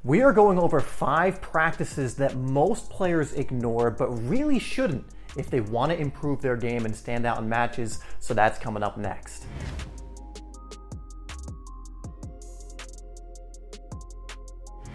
We are going over 5 practices that most players ignore but really shouldn't if they want to improve their game and stand out in matches, so that's coming up next.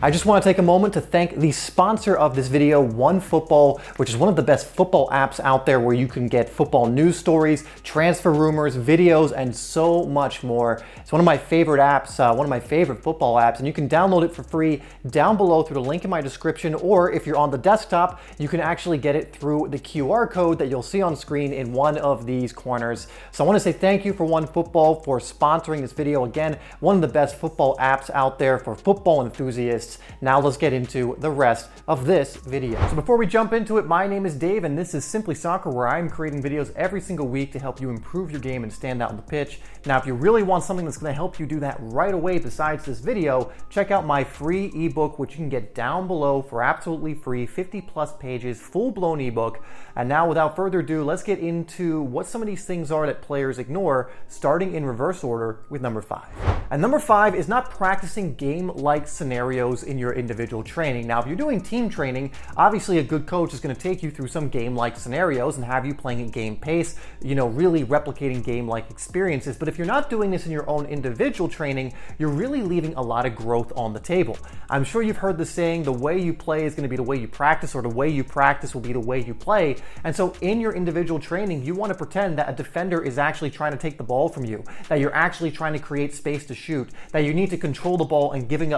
I just want to take a moment to thank the sponsor of this video, OneFootball, which is one of the best football apps out there where you can get football news stories, transfer rumors, videos, and so much more. It's one of my favorite apps, one of my favorite football apps, and you can download it for free down below through the link in my description, or if you're on the desktop, you can actually get it through the QR code that you'll see on screen in one of these corners. So I want to say thank you for OneFootball for sponsoring this video. Again, one of the best football apps out there for football enthusiasts. Now let's get into the rest of this video. So before we jump into it, my name is Dave and this is Simplysoccer, where I'm creating videos every single week to help you improve your game and stand out on the pitch. Now, if you really want something that's going to help you do that right away besides this video, check out my free ebook, which you can get down below for absolutely free, 50+ pages, full-blown ebook. And now, without further ado, let's get into what some of these things are that players ignore, starting in reverse order with number 5. And number 5 is not practicing game-like scenarios in your individual training. Now, if you're doing team training, obviously a good coach is going to take you through some game-like scenarios and have you playing at game pace, really replicating game-like experiences. But if you're not doing this in your own individual training, you're really leaving a lot of growth on the table. I'm sure you've heard the saying, the way you play is going to be the way you practice, or the way you practice will be the way you play. And so in your individual training, you want to pretend that a defender is actually trying to take the ball from you, that you're actually trying to create space to shoot, that you need to control the ball and give it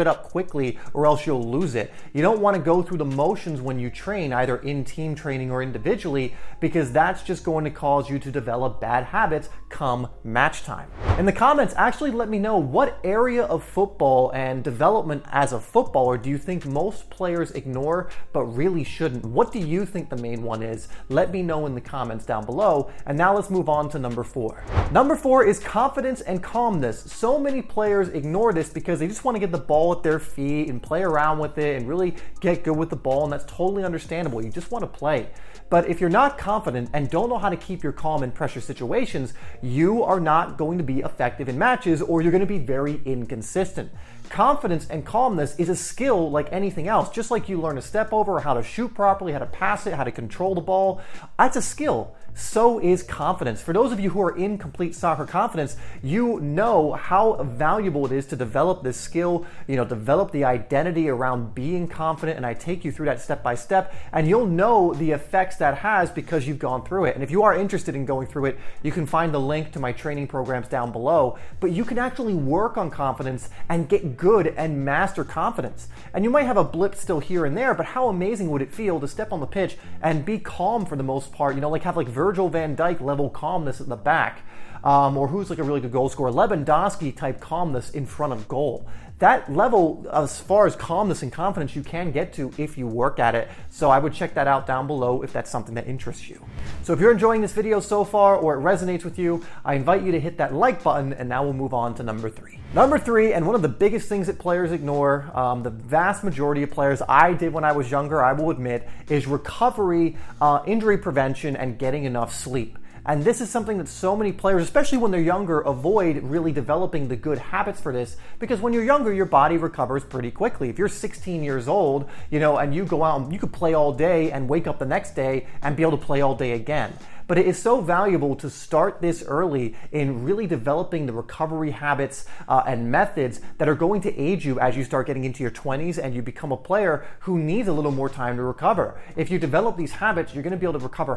up quickly, or else you'll lose it. You don't want to go through the motions when you train, either in team training or individually, because that's just going to cause you to develop bad habits come match time. In the comments, actually let me know what area of football and development as a footballer do you think most players ignore but really shouldn't? What do you think the main one is? Let me know in the comments down below. And now let's move on to number 4. Number 4 is confidence and calmness. So many players ignore this because they just want to get the ball at their feet and play around with it and really get good with the ball, and that's totally understandable. You just want to play. But if you're not confident and don't know how to keep your calm in pressure situations, you are not going to be effective in matches, or you're going to be very inconsistent. Confidence and calmness is a skill like anything else. Just like you learn a step over, how to shoot properly, how to pass it, how to control the ball, that's a skill. So is confidence. For those of you who are in complete soccer confidence, you know how valuable it is to develop this skill, develop the identity around being confident, and I take you through that step by step, and you'll know the effects that has because you've gone through it. And if you are interested in going through it, you can find the link to my training programs down below, but you can actually work on confidence and get good and master confidence. And you might have a blip still here and there, but how amazing would it feel to step on the pitch and be calm for the most part, have Virgil van Dijk level calmness at the back, or who's like a really good goal scorer, Lewandowski type calmness in front of goal. That level, as far as calmness and confidence, you can get to if you work at it. So I would check that out down below if that's something that interests you. So if you're enjoying this video so far, or it resonates with you, I invite you to hit that like button, and now we'll move on to number 3. Number 3, and one of the biggest things that players ignore, the vast majority of players, I did when I was younger, I will admit, is recovery, injury prevention, and getting enough sleep. And this is something that so many players, especially when they're younger, avoid really developing the good habits for this, because when you're younger, your body recovers pretty quickly. If you're 16 years old, and you go out, you could play all day and wake up the next day and be able to play all day again. But it is so valuable to start this early in really developing the recovery habits and methods that are going to aid you as you start getting into your 20s and you become a player who needs a little more time to recover. If you develop these habits, you're going to be able to recover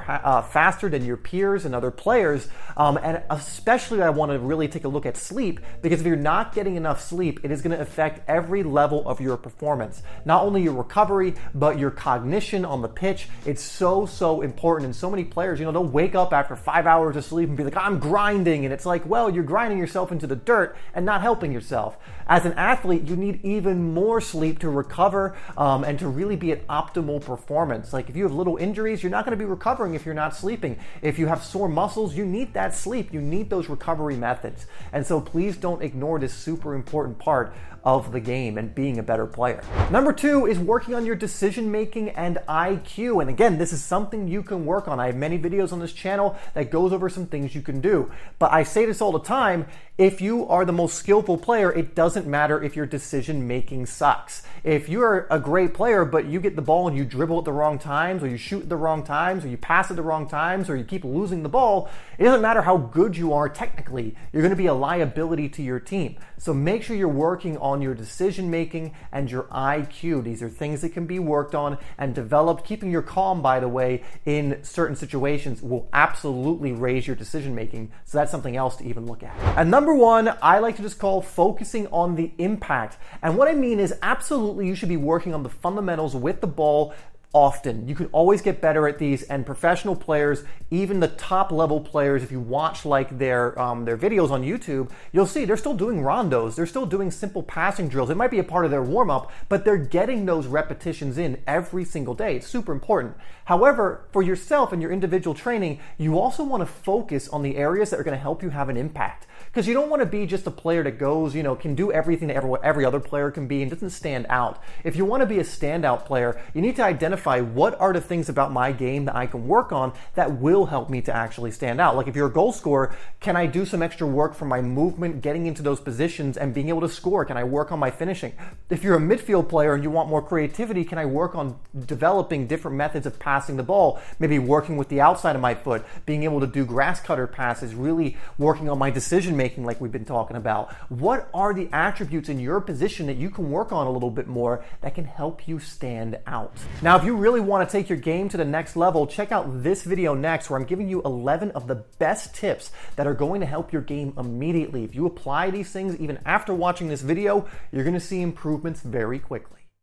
faster than your peers and other players. And especially I want to really take a look at sleep, because if you're not getting enough sleep, it is going to affect every level of your performance. Not only your recovery, but your cognition on the pitch. It's so important. And so many players, they'll wake up after 5 hours of sleep and be like, I'm grinding. And it's like, well, you're grinding yourself into the dirt and not helping yourself. As an athlete, you need even more sleep to recover and to really be at optimal performance. Like if you have little injuries, you're not going to be recovering if you're not sleeping. If you have sore muscles, you need that sleep. You need those recovery methods. And so please don't ignore this super important part of the game and being a better player. Number 2 is working on your decision making and IQ. And again, this is something you can work on. I have many videos on this this channel that goes over some things you can do. But I say this all the time, if you are the most skillful player, it doesn't matter if your decision making sucks. If you're a great player, but you get the ball and you dribble at the wrong times, or you shoot at the wrong times, or you pass at the wrong times, or you keep losing the ball, it doesn't matter how good you are technically, you're going to be a liability to your team. So make sure you're working on your decision making and your IQ. These are things that can be worked on and developed. Keeping your calm, by the way, in certain situations will absolutely raise your decision making. So that's something else to even look at. And number one, I like to just call focusing on the impact. And what I mean is absolutely you should be working on the fundamentals with the ball often. You can always get better at these, and professional players, even the top level players, if you watch like their videos on YouTube, you'll see they're still doing rondos, they're still doing simple passing drills. It might be a part of their warm-up, but they're getting those repetitions in every single day. It's super important. However, for yourself and your individual training, you also want to focus on the areas that are going to help you have an impact. Because you don't want to be just a player that goes, can do everything that every other player can be and doesn't stand out. If you want to be a standout player, you need to identify what are the things about my game that I can work on that will help me to actually stand out. Like if you're a goal scorer, can I do some extra work for my movement, getting into those positions and being able to score? Can I work on my finishing? If you're a midfield player and you want more creativity, can I work on developing different methods of passing the ball? Maybe working with the outside of my foot, being able to do grass cutter passes, really working on my decision making like we've been talking about. What are the attributes in your position that you can work on a little bit more that can help you stand out? Now, if you really want to take your game to the next level, check out this video next where I'm giving you 11 of the best tips that are going to help your game immediately. If you apply these things even after watching this video, you're going to see improvements very quickly.